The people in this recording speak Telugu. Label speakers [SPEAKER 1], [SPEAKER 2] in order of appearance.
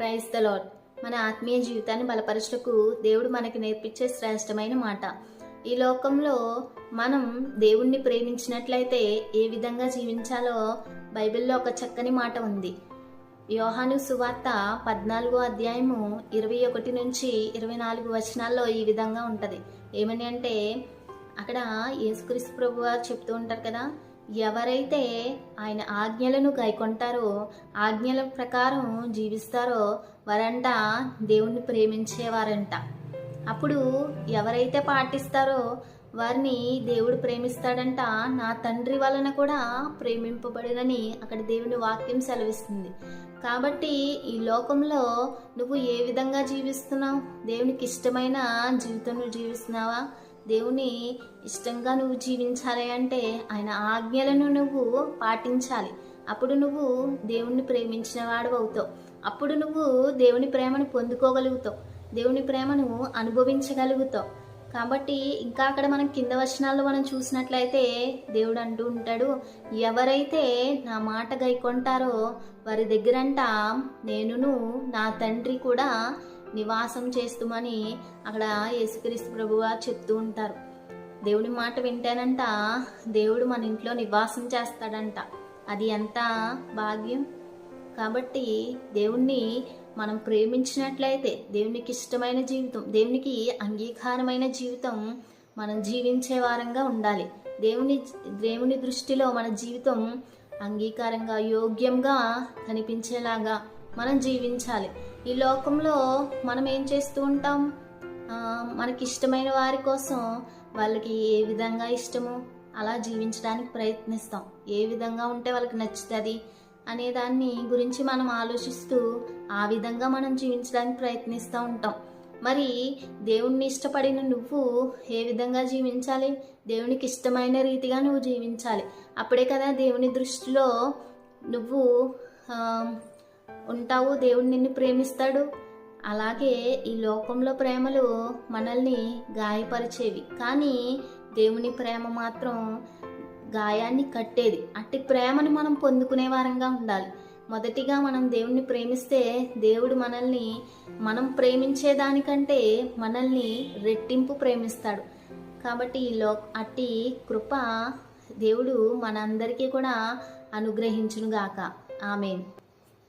[SPEAKER 1] Praise the lord. మన ఆత్మీయ జీవితాన్ని బలపరచుటకు దేవుడు మనకి నేర్పించే శ్రేష్టమైన మాట. ఈ లోకంలో మనం దేవుణ్ణి ప్రేమించినట్లయితే ఏ విధంగా జీవించాలో బైబిల్లో ఒక చక్కని మాట ఉంది. యోహాను సువార్త 14వ అధ్యాయము 21 నుంచి 24 వచనాల్లో ఈ విధంగా ఉంటుంది. ఏమని అంటే, అక్కడ యేసుక్రీస్తు ప్రభు వారు చెప్తూ ఉంటారు కదా, ఎవరైతే ఆయన ఆజ్ఞలను గైకొంటారో, ఆజ్ఞల ప్రకారం జీవిస్తారో వారంట దేవుణ్ణి ప్రేమించేవారంట. అప్పుడు ఎవరైతే పాటిస్తారో వారిని దేవుడు ప్రేమిస్తాడంట. నా తండ్రి వలన కూడా ప్రేమింపబడినని అక్కడ దేవుని వాక్యం సెలవిస్తుంది. కాబట్టి ఈ లోకంలో నువ్వు ఏ విధంగా జీవిస్తున్నావు? దేవునికి ఇష్టమైన జీవితం నువ్వు జీవిస్తున్నావా? దేవుని ఇష్టంగా నువ్వు జీవించాలి అంటే ఆయన ఆజ్ఞలను నువ్వు పాటించాలి. అప్పుడు నువ్వు దేవుణ్ణి ప్రేమించిన వాడు అవుతావు. అప్పుడు నువ్వు దేవుని ప్రేమను పొందుకోగలుగుతావు, దేవుని ప్రేమను అనుభవించగలుగుతావు. కాబట్టి ఇంకా అక్కడ మనం కింద వచనాల్లో మనం చూసినట్లయితే దేవుడు అంటూ ఉంటాడు, ఎవరైతే నా మాట గైకొంటారో వారి దగ్గరంట నేనును నా తండ్రి కూడా నివాసం చేస్తుమని అక్కడ యేసుక్రీస్తు ప్రభువా చెప్తూ ఉంటారు. దేవుని మాట వింటేనంట దేవుడు మన ఇంట్లో నివాసం చేస్తాడంట. అది ఎంత భాగ్యం! కాబట్టి దేవుణ్ణి మనం ప్రేమించినట్లయితే దేవునికి ఇష్టమైన జీవితం, దేవునికి అంగీకారమైన జీవితం మనం జీవించే వారంగా ఉండాలి. దేవుని దృష్టిలో మన జీవితం అంగీకారంగా, యోగ్యంగా కనిపించేలాగా మనం జీవించాలి. ఈ లోకంలో మనం ఏం చేస్తూ ఉంటాం? మనకి ఇష్టమైన వారి కోసం వాళ్ళకి ఏ విధంగా ఇష్టమో అలా జీవించడానికి ప్రయత్నిస్తాం. ఏ విధంగా ఉంటే వాళ్ళకి నచ్చుతుంది అనే దాన్ని గురించి మనం ఆలోచిస్తూ ఆ విధంగా మనం జీవించడానికి ప్రయత్నిస్తూ ఉంటాం. మరి దేవుణ్ణి ఇష్టపడిన నువ్వు ఏ విధంగా జీవించాలి? దేవునికి ఇష్టమైన రీతిగా నువ్వు జీవించాలి. అప్పుడే కదా దేవుని దృష్టిలో నువ్వు ఉంటావు, దేవుడు నిన్ను ప్రేమిస్తాడు. అలాగే ఈ లోకంలో ప్రేమలు మనల్ని గాయపరిచేవి, కానీ దేవుని ప్రేమ మాత్రం గాయాన్ని కట్టేది. అట్టి ప్రేమను మనం పొందుకునే వారంగా ఉండాలి. మొదటిగా మనం దేవుణ్ణి ప్రేమిస్తే దేవుడు మనల్ని మనం ప్రేమించేదానికంటే మనల్ని రెట్టింపు ప్రేమిస్తాడు. కాబట్టి అట్టి కృప దేవుడు మనందరికీ కూడా అనుగ్రహించునుగాక. ఆమేన్.